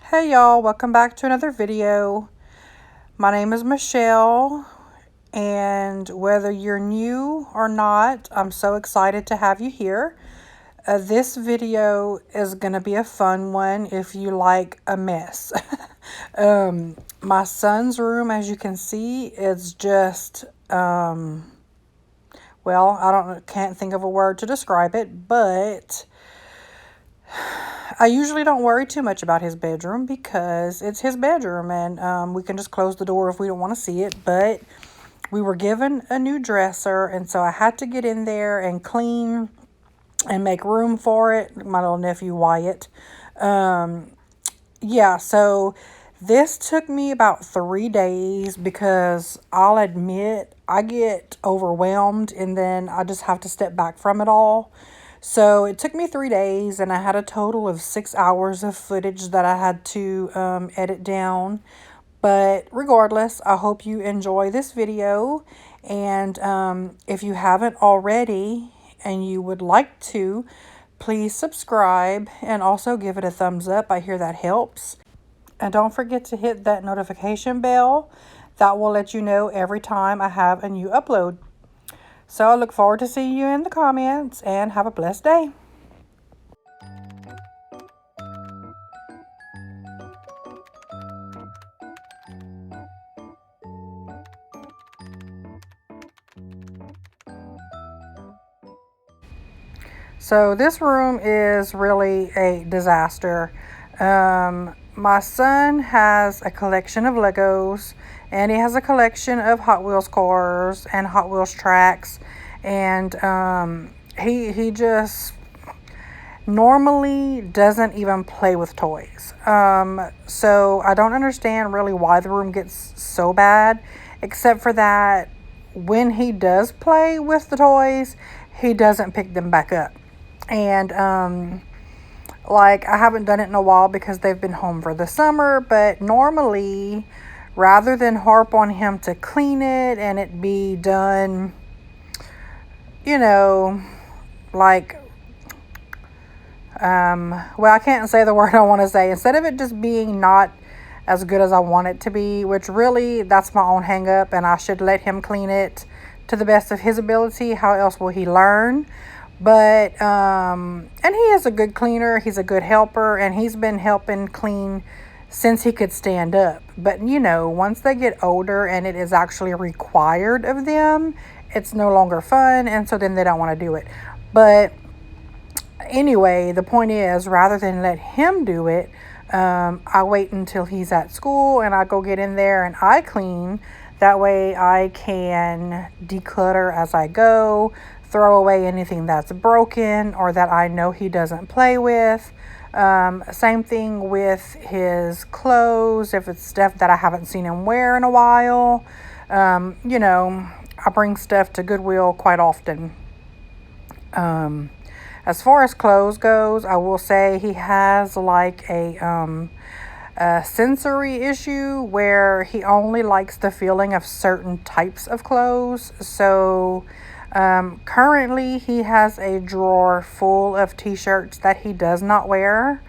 Hey y'all, welcome back to another video. My name is Michelle, and whether you're new or not, I'm so excited to have you here. This video is going to be a fun one if you like a mess. My son's room, as you can see, is just, well, can't think of a word to describe it, but I usually don't worry too much about his bedroom because it's his bedroom and we can just close the door if we don't want to see it. But we were given a new dresser, and so I had to get in there and clean and make room for it. My little nephew Wyatt. Yeah, so this took me about 3 days because I'll admit I get overwhelmed and then I just have to step back from it all. So it took me 3 days, and I had a total of 6 hours of footage that I had to edit down. But regardless, I hope you enjoy this video. And if you haven't already and you would like to, please subscribe and also give it a thumbs up. I hear that helps. And don't forget to hit that notification bell. That will let you know every time I have a new upload. So I look forward to seeing you in the comments, and have a blessed day. So this room is really a disaster. My son has a collection of Legos, and he has a collection of Hot Wheels cars and Hot Wheels tracks, and he just normally doesn't even play with toys. So I don't understand really why the room gets so bad, except for that when he does play with the toys, he doesn't pick them back up. And like, I haven't done it in a while because they've been home for the summer, but normally, rather than harp on him to clean it and it be done, like, well, I can't say the word I want to say. Instead of it just being not as good as I want it to be, which really, that's my own hang up, and I should let him clean it to the best of his ability. How else will he learn? But, and he is a good cleaner. He's a good helper, and he's been helping clean since he could stand up. But, once they get older and it is actually required of them, it's no longer fun, and so then they don't want to do it. But anyway, the point is, rather than let him do it, I wait until he's at school and I go get in there and I clean. That way I can declutter as I go, throw away anything that's broken or that I know he doesn't play with. Same thing with his clothes. If it's stuff that I haven't seen him wear in a while, I bring stuff to Goodwill quite often. As far as clothes goes, I will say he has like a sensory issue where he only likes the feeling of certain types of clothes. So currently he has a drawer full of t-shirts that he does not wear,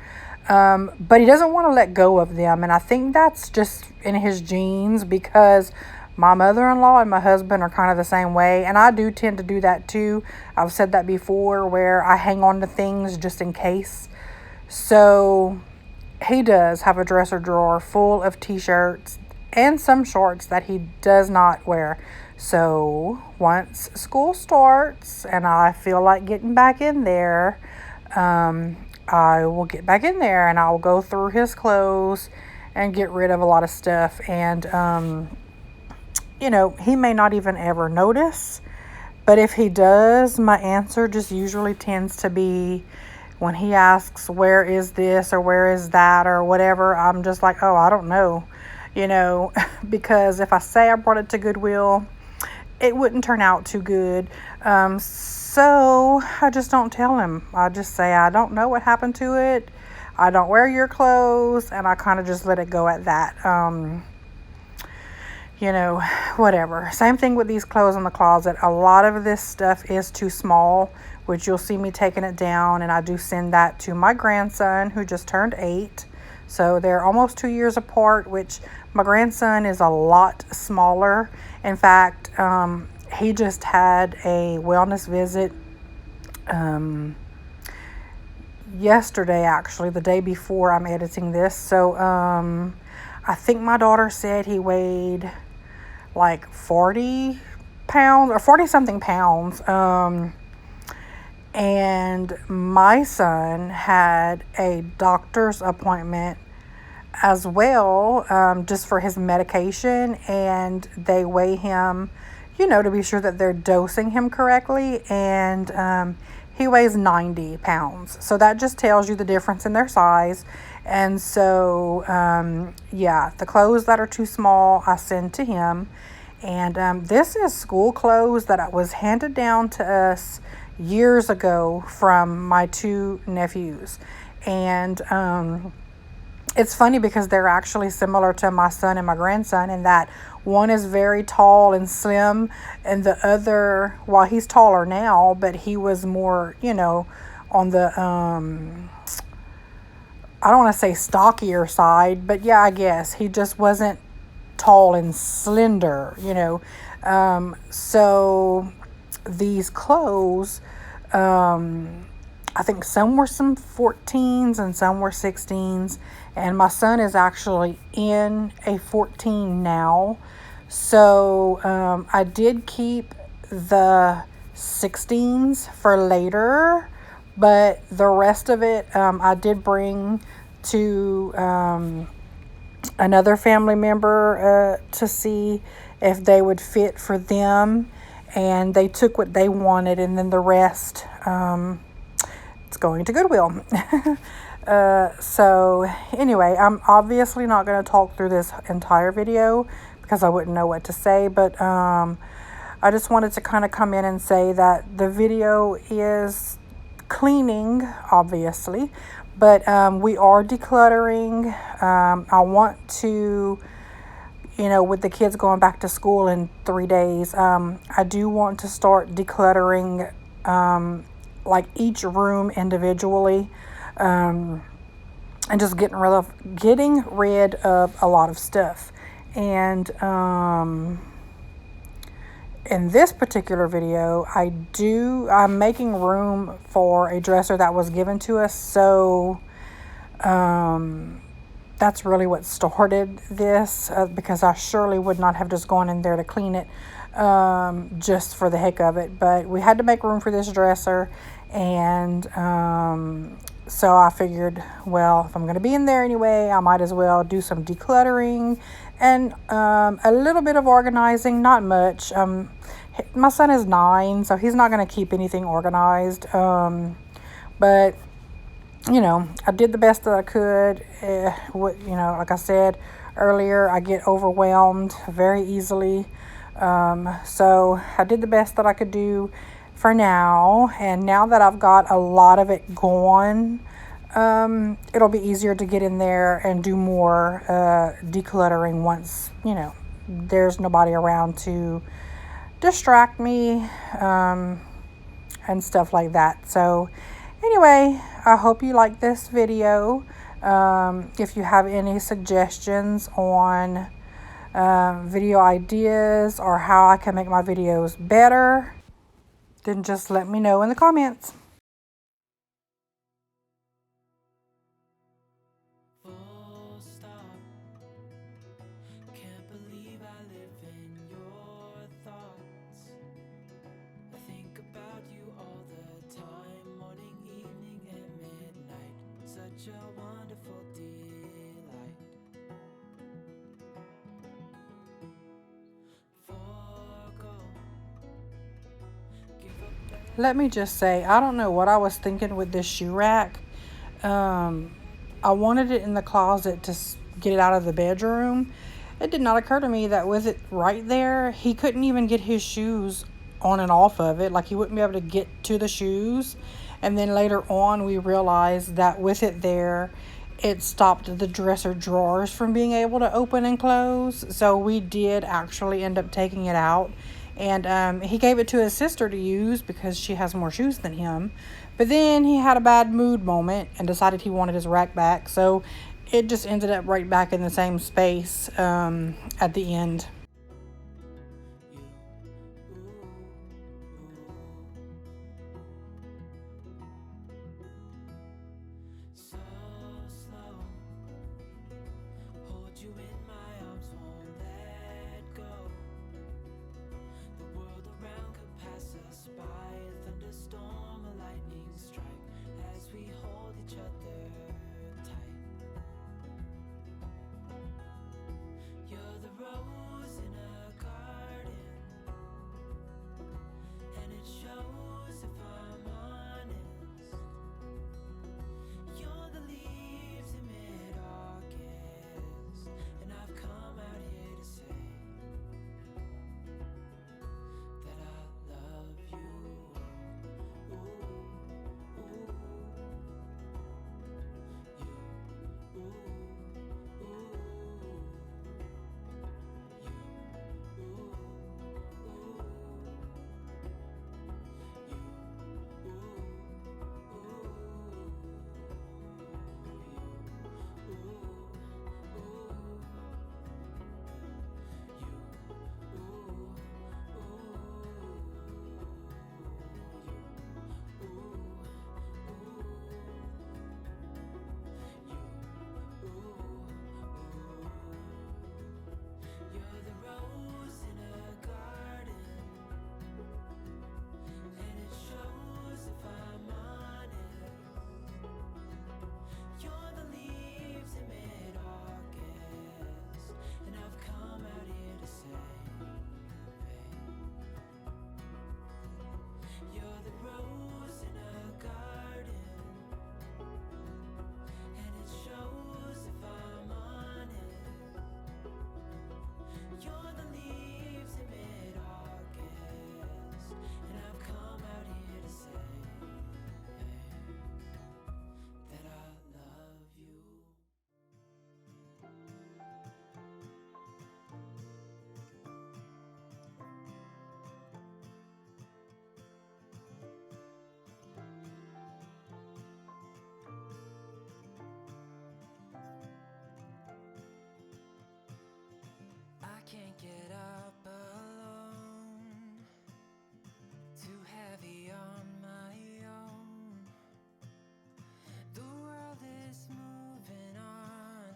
but he doesn't want to let go of them. And I think that's just in his genes, because my mother-in-law and my husband are kind of the same way, and I do tend to do that too. I've said that before, where I hang on to things just in case. So he does have a dresser drawer full of t-shirts and some shorts that he does not wear. So once school starts and I feel like getting back in there, I will get back in there and I'll go through his clothes and get rid of a lot of stuff. And he may not even ever notice, but if he does, my answer just usually tends to be, when he asks, where is this or where is that or whatever, I'm just like, oh, I don't know, because if I say I brought it to Goodwill, it wouldn't turn out too good. So I just don't tell him. I just say, I don't know what happened to it. I don't wear your clothes, and I kind of just let it go at that. Whatever. Same thing with these clothes in the closet. A lot of this stuff is too small, which you'll see me taking it down, and I do send that to my grandson who just turned 8. So they're almost 2 years apart, which my grandson is a lot smaller. In fact, he just had a wellness visit yesterday, actually, the day before I'm editing this. So I think my daughter said he weighed like 40 pounds or 40 something pounds. And my son had a doctor's appointment as well, just for his medication, and they weigh him, to be sure that they're dosing him correctly, and he weighs 90 pounds. So that just tells you the difference in their size. And so, the clothes that are too small, I send to him. And this is school clothes that was handed down to us years ago from my two nephews. And it's funny because they're actually similar to my son and my grandson in that one is very tall and slim, and the other, well, he's taller now, but he was more, on the, I don't want to say stockier side, but yeah, I guess he just wasn't tall and slender, so these clothes, I think some were some 14s and some were 16s, and my son is actually in a 14 now. So I did keep the 16s for later, but the rest of it I did bring to another family member to see if they would fit for them, and they took what they wanted, and then the rest it's going to Goodwill. So anyway, I'm obviously not going to talk through this entire video because I wouldn't know what to say, but I just wanted to kind of come in and say that the video is cleaning, obviously, but we are decluttering. I want to, with the kids going back to school in 3 days, I do want to start decluttering like each room individually, and just getting rid of a lot of stuff. And in this particular video, I'm making room for a dresser that was given to us. So that's really what started this, because I surely would not have just gone in there to clean it just for the heck of it. But we had to make room for this dresser, and so I figured, well, if I'm going to be in there anyway, I might as well do some decluttering and a little bit of organizing, not much. My son is 9, so he's not going to keep anything organized. But, I did the best that I could. Like I said earlier, I get overwhelmed very easily. So I did the best that I could do for now, and now that I've got a lot of it gone, it'll be easier to get in there and do more decluttering once there's nobody around to distract me and stuff like that. So anyway, I hope you like this video. If you have any suggestions on video ideas or how I can make my videos better, then just let me know in the comments. Can't believe I live in your thoughts. I think about you all the time, morning, evening, and midnight. Such a wonderful delight. Let me just say, I don't know what I was thinking with this shoe rack. I wanted it in the closet to get it out of the bedroom. It did not occur to me that with it right there, he couldn't even get his shoes on and off of it. Like, he wouldn't be able to get to the shoes. And then later on, we realized that with it there, it stopped the dresser drawers from being able to open and close. So we did actually end up taking it out. And he gave it to his sister to use because she has more shoes than him. But then he had a bad mood moment and decided he wanted his rack back. So it just ended up right back in the same space at the end. So slow, hold you in my arms, won't let go. The world around could pass us by, a thunderstorm, a lightning strike, as we hold each other tight. You're the rose in a garden, and it shows if I'm honest. You're the leaves in mid-August, and I've come out here to say that I love you. Ooh, ooh, you, ooh, ooh, you, ooh, You're the rose in a garden, and it shows if I'm honest. You're the leaves in mid-August, and I've come out here to say, you're the rose in a garden, and it shows if I'm honest. You're the leaves in mid-August, and I've come out here to say that I love you. I can't get up alone, too heavy on my own. The world is moving on,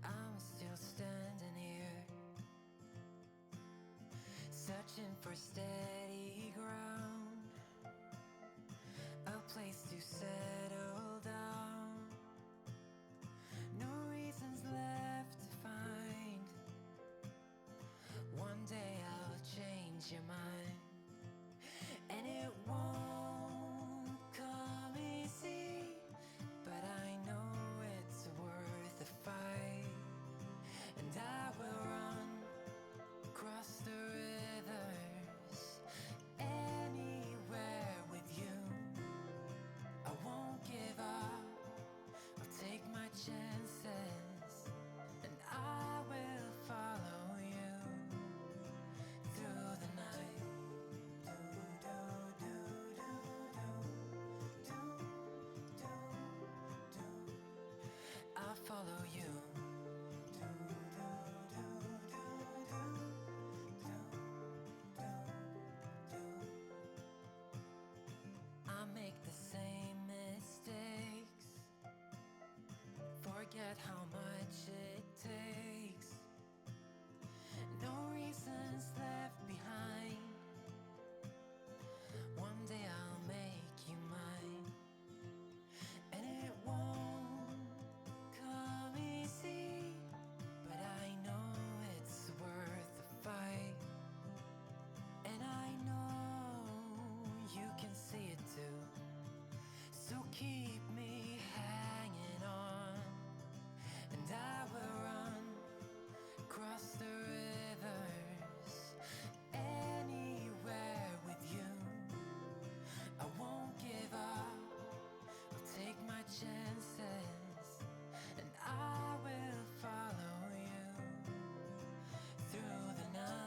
I'm still standing here, searching for steady ground, a place to settle down. No reasons left to find. One day I'll change your mind, and it won't come easy, but I know it's worth the fight. And I will run across the rivers, anywhere with you. I won't give up, I'll take my chances, and I will follow you through the night. I'll follow you. I make the same mistakes, forget how much it takes. No reasons left behind. One day I'll make you mine, and it won't come easy, but I know it's worth the fight. And I know you can see it too, so keep me hanging on, and I will run across the rivers, anywhere with you. I won't give up, I'll take my chances, and I will follow you through the night.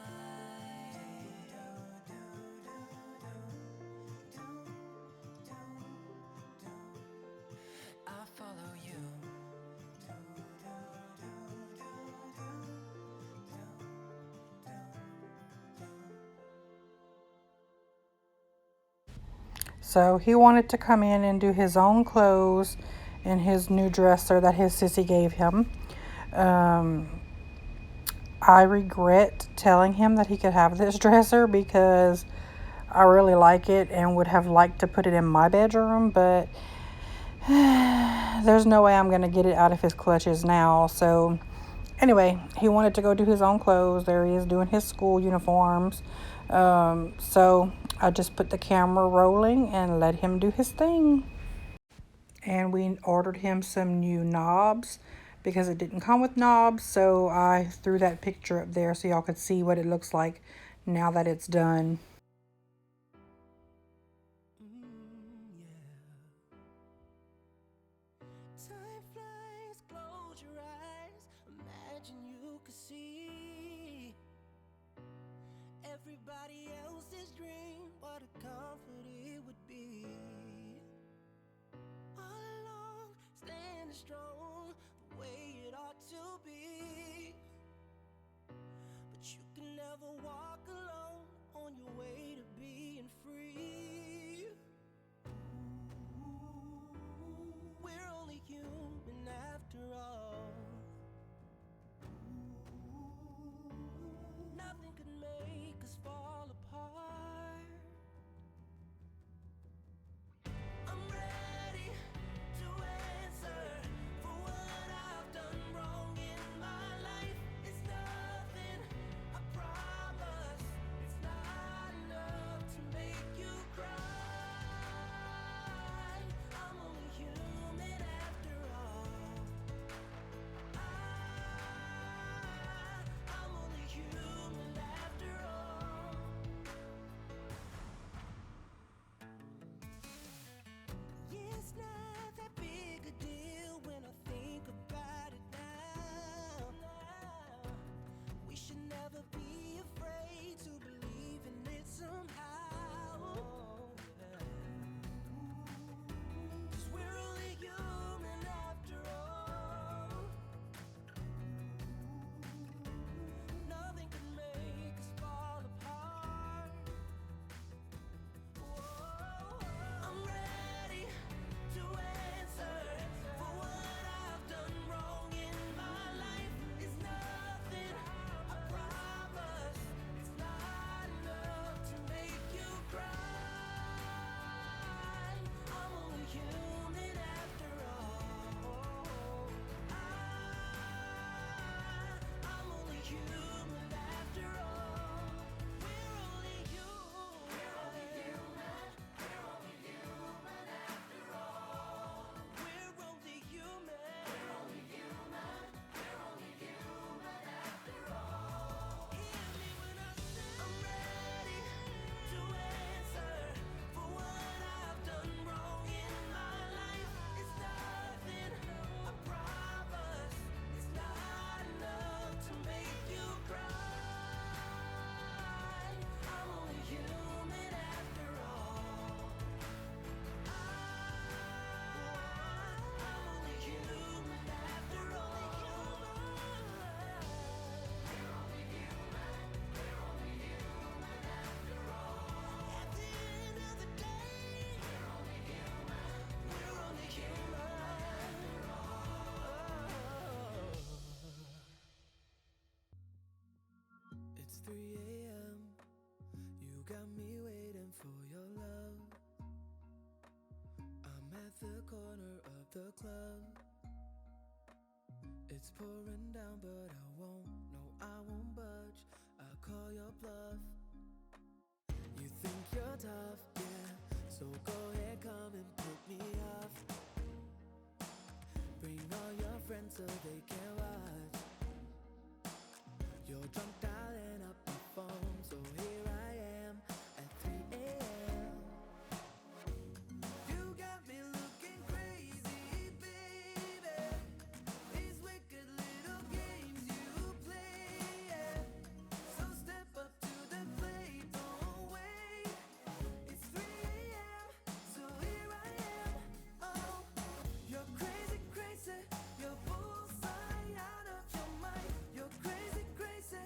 I'll follow you. So he wanted to come in and do his own clothes in his new dresser that his sissy gave him. I regret telling him that he could have this dresser because I really like it and would have liked to put it in my bedroom, but there's no way I'm going to get it out of his clutches now. So anyway, he wanted to go do his own clothes. There he is doing his school uniforms. So I just put the camera rolling and let him do his thing. And we ordered him some new knobs because it didn't come with knobs. So I threw that picture up there so y'all could see what it looks like now that it's done. Time flies, close your eyes. Imagine you could see everybody else's dream. What a comfort it would be. All along, standing strong, the way it ought to be. But you can never walk alone on your way to being free. We're only human after all. Nothing could make us fall apart. I'm ready to answer for what I've done wrong in my life. It's nothing, I promise. It's not enough to make you cry. I'm only human after all. I'm only human after all. Yeah, it's not that big a deal when I think about it now. We should never be afraid to believe in it somehow. 'Cause we're only human after all. Nothing can make us fall apart. I'm ready to answer for what I've done wrong in my life. It's nothing, I promise. It's not enough to make you cry. I'm only human after all. I'm only human after all. We're only human. We're only human. We're only human after all. We're only human. We're only human. We're only human after all. Hear me when I say I'm ready to answer for what I've done wrong in my life. It's nothing, I promise. It's not enough to make you cry. I'm only human after all. I'm only human after all. We're only human. We're only human after all. At the end of the day, we're only human. We're only human after all. It's 3 a.m. You got me waiting for your love. I'm at the corner of the club. It's pouring down, but I won't, no, I won't budge. I'll call your bluff. You think you're tough, yeah, so go ahead, come and put me off. Bring all your friends so they can watch. You're drunk dialing up my phone, so here I am at 3 a.m. You got me looking crazy, baby. These wicked little games you play, yeah. So step up to the plate, don't wait. It's 3 a.m., so here I am. Oh, you're crazy, crazy. You're bullseye out of your mind. You're crazy, crazy.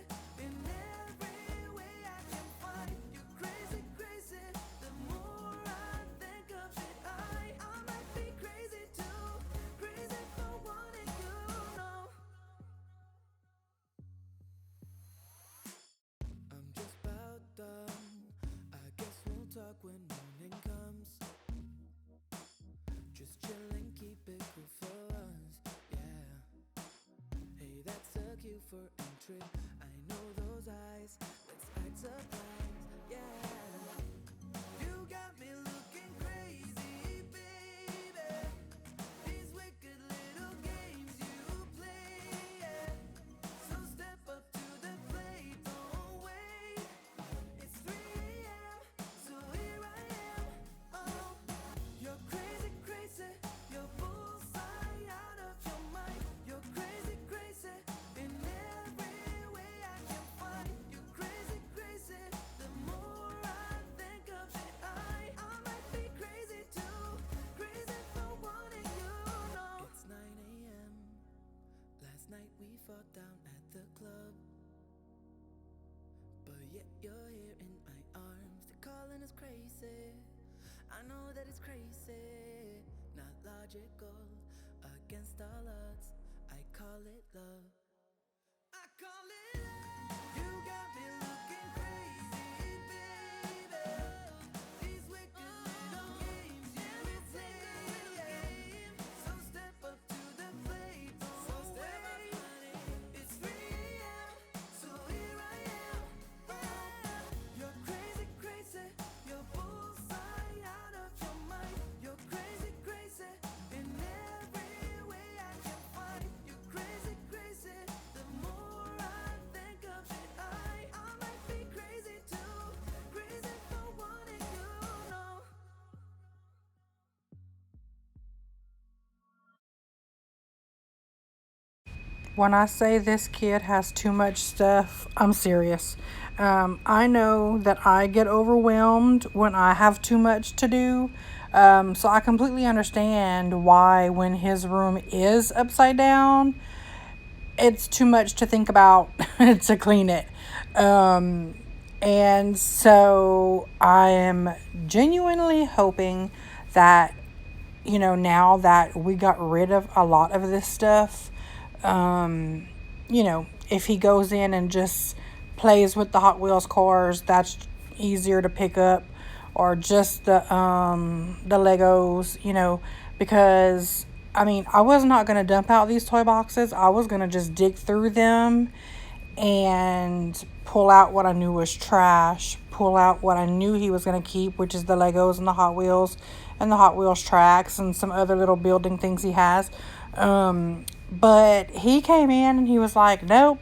tree. I know those eyes, let's act surprised, yeah. You got me looking crazy, baby. These wicked little games you play, yeah. So step up to the plate, don't wait. It's 3 a.m., so here I am. Oh, you're crazy, crazy. You're bullseye out of your mind. You're crazy, crazy in every way I can find. You're crazy, crazy. The more I think of it, I might be crazy too. Crazy for wanting you, know. It's 9 a.m. Last night we fought down at the club, but yet you're here in my arms. They're calling us crazy. I know that it's crazy, not logical, against all odds. I call it love. I call it love. You got me looking crazy, baby. These wicked little games you play. So step up to the plate, don't wait. It's 3 a.m., so here I am. You're crazy, crazy. You're bullseye out of your mind. You're crazy, crazy in every way I can find. You're crazy, crazy. The more I think of it, I might be crazy too. Crazy for wanting you, know. When I say this kid has too much stuff, I'm serious. I know that I get overwhelmed when I have too much to do. So I completely understand why, when his room is upside down, it's too much to think about to clean it. And so I am genuinely hoping that, now that we got rid of a lot of this stuff, if he goes in and just plays with the Hot Wheels cars, that's easier to pick up, or just the Legos, because I was not going to dump out these toy boxes. I was going to just dig through them and pull out what I knew was trash, pull out what I knew he was going to keep, which is the Legos and the Hot Wheels and the Hot Wheels tracks and some other little building things he has. But he came in and he was like, nope,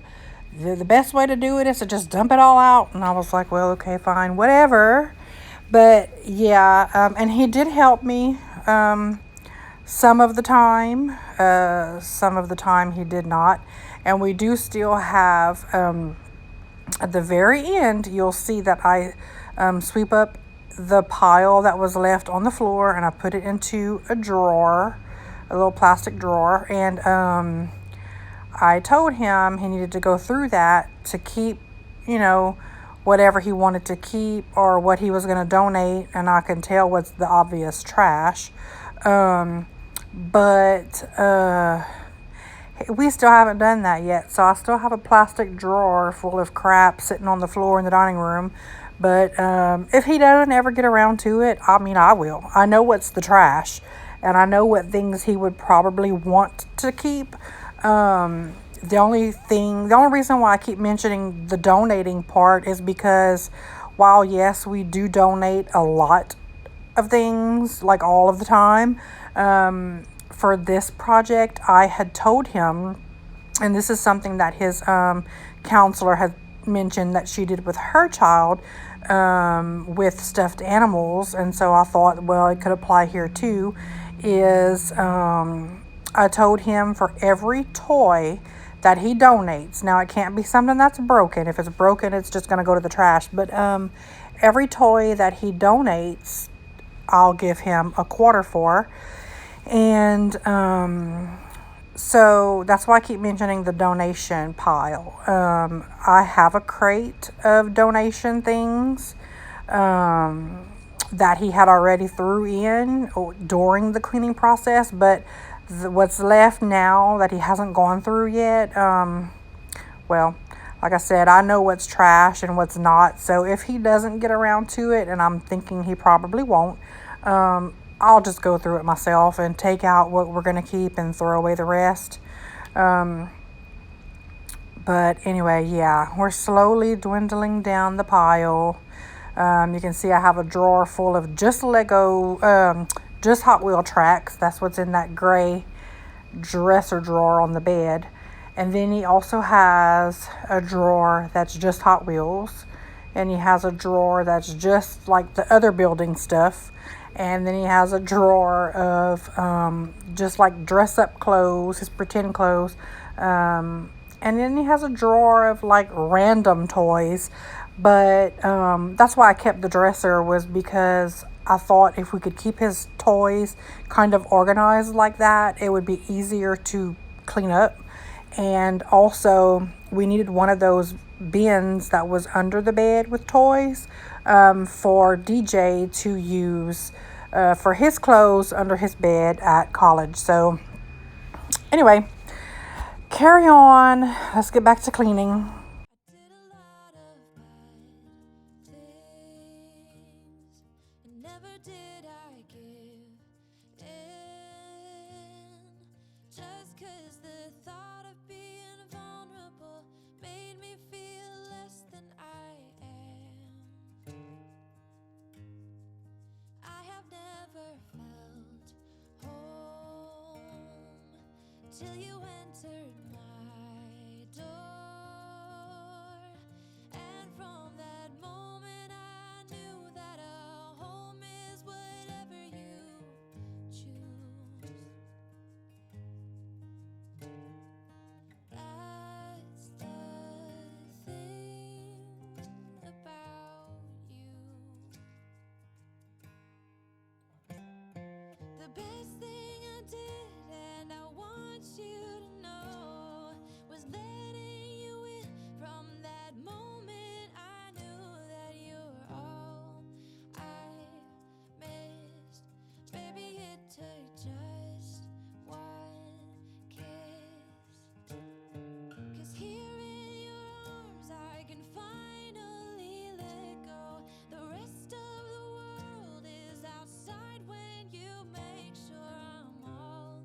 the best way to do it is to just dump it all out. And I was like, well, okay, fine, whatever. But yeah, and he did help me some of the time. Some of the time he did not. And we do still have, at the very end, you'll see that I sweep up the pile that was left on the floor and I put it into a drawer, a little plastic drawer. And I told him he needed to go through that to keep, whatever he wanted to keep or what he was going to donate. And I can tell what's the obvious trash. But we still haven't done that yet. So I still have a plastic drawer full of crap sitting on the floor in the dining room. But if he doesn't ever get around to it, I will. I know what's the trash. And I know what things he would probably want to keep. The only reason why I keep mentioning the donating part is because while, yes, we do donate a lot of things, like all of the time, for this project, I had told him, and this is something that his counselor had mentioned that she did with her child, with stuffed animals, and so I thought, well, it could apply here too, is I told him for every toy that he donates, now it can't be something that's broken. If it's broken, it's just going to go to the trash, but every toy that he donates, I'll give him a quarter for. And so that's why I keep mentioning the donation pile. I have a crate of donation things that he had already threw in during the cleaning process, but what's left now that he hasn't gone through yet, well, like I said, I know what's trash and what's not. So if he doesn't get around to it, and I'm thinking he probably won't, I'll just go through it myself and take out what we're going to keep and throw away the rest. But anyway, yeah, we're slowly dwindling down the pile. You can see I have a drawer full of just just Hot Wheel tracks. That's what's in that gray dresser drawer on the bed. And then he also has a drawer that's just Hot Wheels. And he has a drawer that's just like the other building stuff. And then he has a drawer of just like dress up clothes, his pretend clothes. And then he has a drawer of like random toys. But that's why I kept the dresser, was because I thought if we could keep his toys kind of organized like that, it would be easier to clean up. And also, we needed one of those bins that was under the bed with toys for DJ to use for his clothes under his bed at college. So, anyway, carry on. Let's get back to cleaning. I did a lot of bad things, and never did I give in. Just 'cause the thought of being vulnerable made me feel less than I am. I have never felt home till you entered my door. And from that moment I knew that a home is whatever you choose. That's the thing about you. The best thing I did, and I want you to know, was letting you in. From that moment I knew that you were all I missed. Baby, it took just one kiss. 'Cause here in your arms I can finally let go. The rest of the world is outside when you make sure I'm all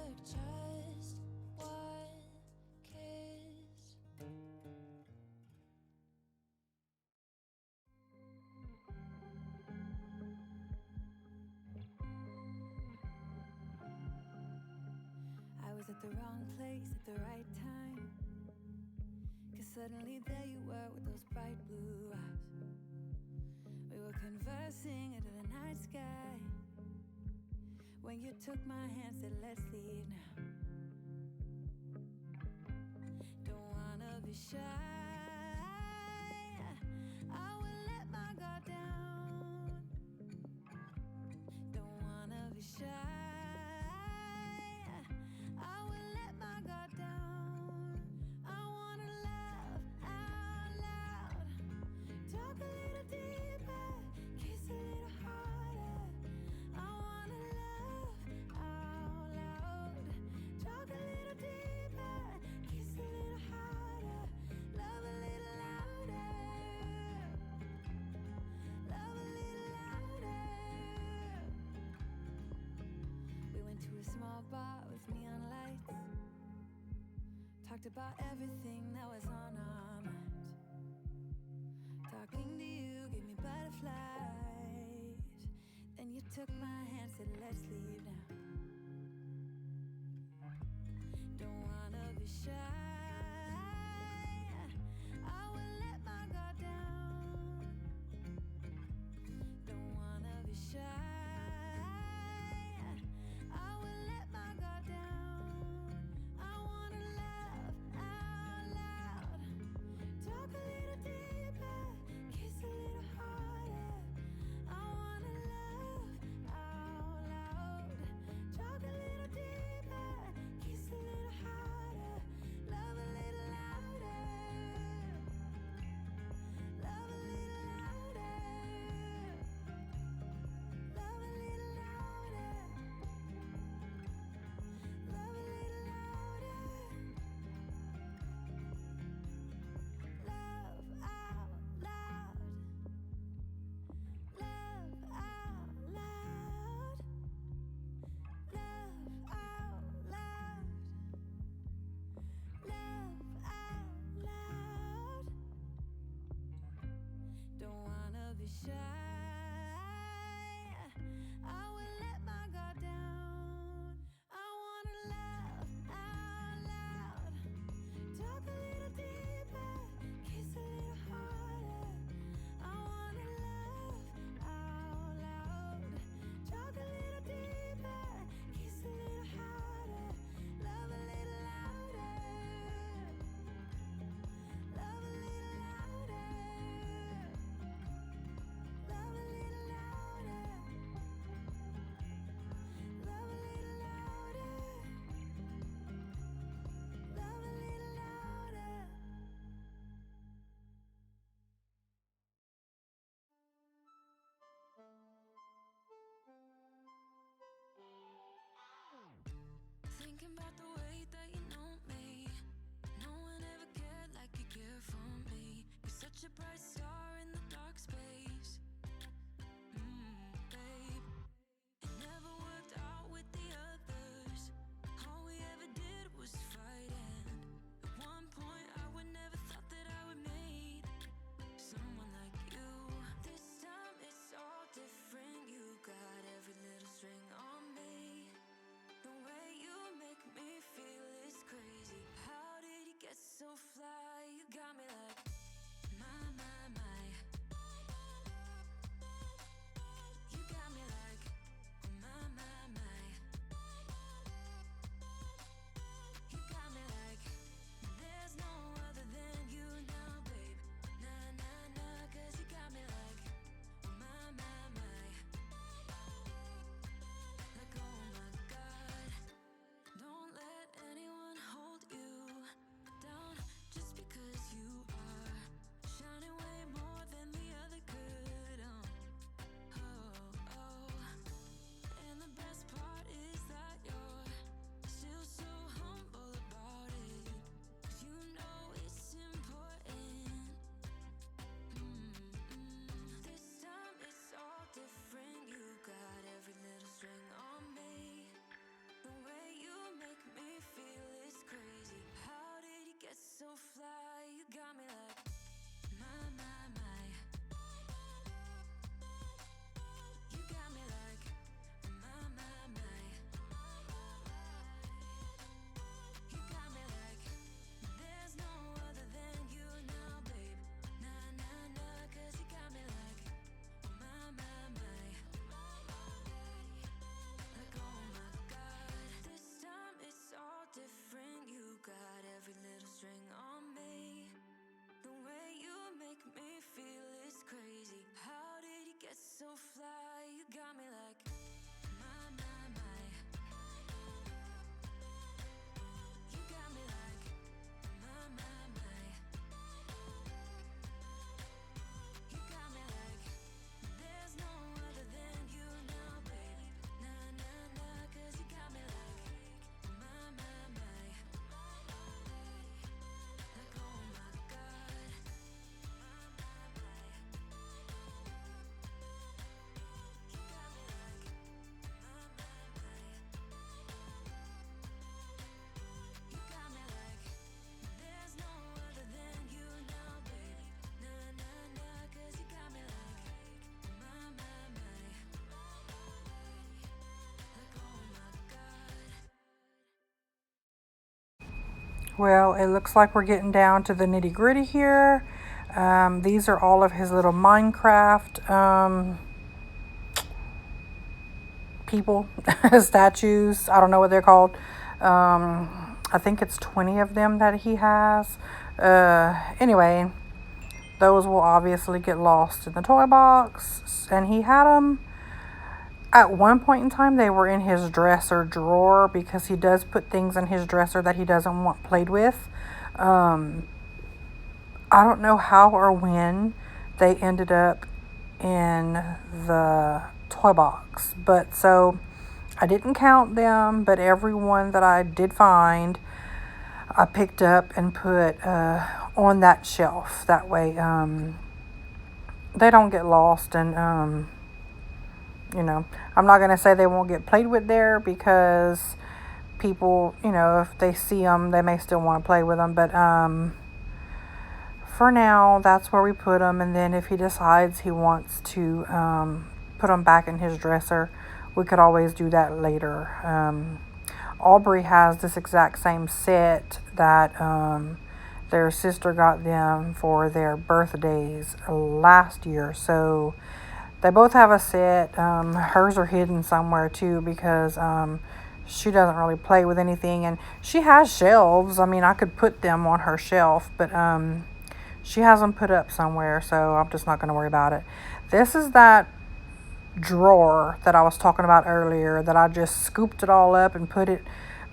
took just one kiss. I was at the wrong place at the right time, 'cause suddenly there you were with those bright blue eyes. We were conversing into the night sky when you took my hand, said let's leave now. Don't wanna be shy, I will let my guard down. Don't wanna be shy, I will let my guard down. I wanna laugh out loud, talk a little deeper, kiss a little harder. I wanna laugh out loud, talk a little deeper, kiss a little harder, love a little louder, love a little louder. We went to a small bar with neon lights, talked about everything that was on our minds. Talking to you gave me butterflies. Then you took my hand, said let's leave now. Don't wanna be shy, I will let my guard down. Don't wanna be shy, I will let my guard down. I wanna laugh out loud, talk a little deeper, kiss a little harder. I wanna laugh out loud, talk a little deeper, kiss a little harder, love a little louder, love a little louder, love a little louder, love a little louder, love out loud, love out loud, love out loud, love out loud. Don't wanna be shy, I will let my guard down. I wanna laugh out loud, talk a little deeper, kiss a little harder. I wanna laugh out loud, talk a little deeper, kiss a little harder, love a little louder, love a little louder, love a little louder, love a little louder, love a little louder. Thinking about the way that you know me. No one ever cared like you care for me. You're such a bright star in the dark space. Babe, it never worked out with the others. All we ever did was fight, and at one point I would never thought that I would meet someone like you. This time it's all different. You got every little string on me. The way you make me feel is crazy. How did you get so fly? You got me like, my, Well, it looks like we're getting down to the nitty gritty here. These are all of his little Minecraft people, statues. I don't know what they're called. I think it's 20 of them that he has. Anyway, those will obviously get lost in the toy box. And he had them at one point in time. They were in his dresser drawer because he does put things in his dresser that he doesn't want played with. I don't know how or when they ended up in the toy box, but so I didn't count them, but every one that I did find I picked up and put on that shelf. That way they don't get lost. And I'm not going to say they won't get played with there, because people, if they see them, they may still want to play with them, but for now, that's where we put them. And then if he decides he wants to put them back in his dresser, we could always do that later. Aubrey has this exact same set that their sister got them for their birthdays last year. So they both have a set. Hers are hidden somewhere too, because she doesn't really play with anything. And she has shelves. I mean, I could put them on her shelf, but she has them put up somewhere, so I'm just not going to worry about it. This is that drawer that I was talking about earlier, that I just scooped it all up and put it,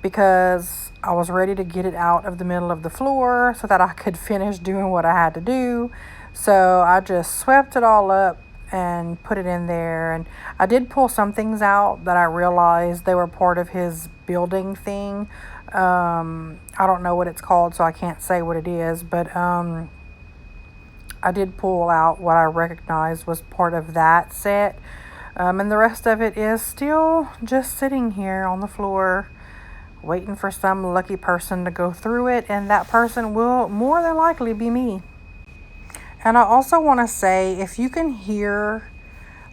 because I was ready to get it out of the middle of the floor so that I could finish doing what I had to do. So I just swept it all up and put it in there. And I did pull some things out that I realized they were part of his building thing. I don't know what it's called, so I can't say what it is, but I did pull out what I recognized was part of that set. And the rest of it is still just sitting here on the floor, waiting for some lucky person to go through it. And that person will more than likely be me. And I also want to say, if you can hear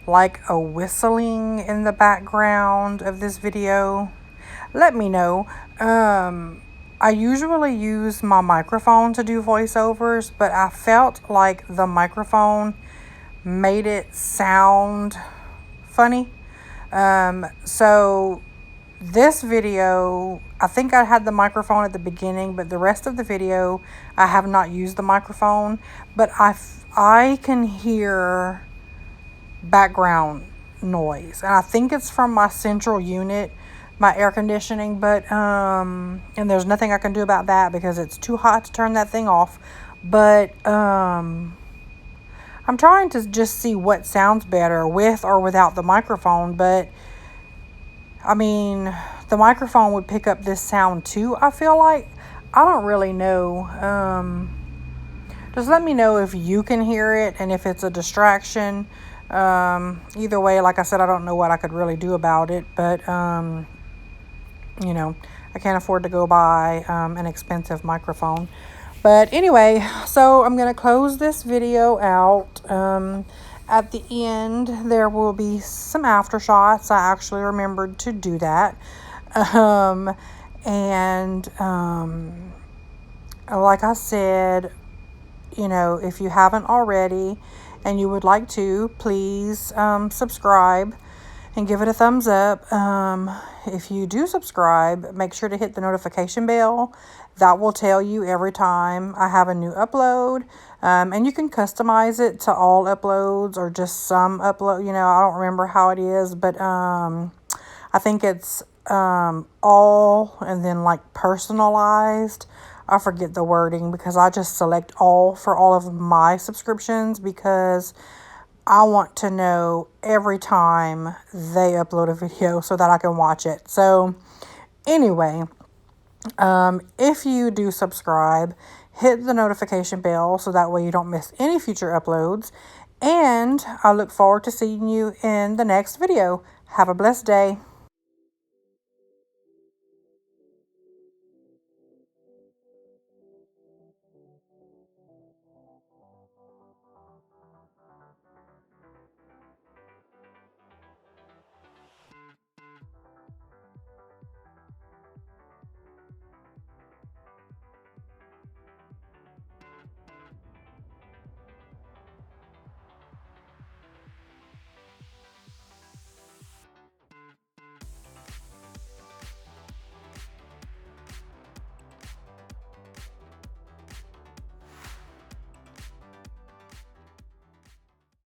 like a whistling in the background of this video, let me know. I usually use my microphone to do voiceovers, but I felt like the microphone made it sound funny. So this video, I think I had the microphone at the beginning, but the rest of the video, I have not used the microphone. But I can hear background noise, and I think it's from my central unit, my air conditioning, but and there's nothing I can do about that because it's too hot to turn that thing off. But I'm trying to just see what sounds better, with or without the microphone. But I mean, the microphone would pick up this sound too, I feel like. I don't really know. Just let me know if you can hear it and if it's a distraction. Either way, like I said, I don't know what I could really do about it, but I can't afford to go buy an expensive microphone. But anyway, so I'm going to close this video out. At the end, there will be some after shots. I actually remembered to do that. Like I said, if you haven't already and you would like to, please subscribe and give it a thumbs up. If you do subscribe, make sure to hit the notification bell. That will tell you every time I have a new upload. And you can customize it to all uploads or just some upload. I don't remember how it is, but I think it's all and then like personalized. I forget the wording because I just select all for all of my subscriptions, because I want to know every time they upload a video so that I can watch it. So anyway, if you do subscribe, hit the notification bell so that way you don't miss any future uploads. And I look forward to seeing you in the next video. Have a blessed day.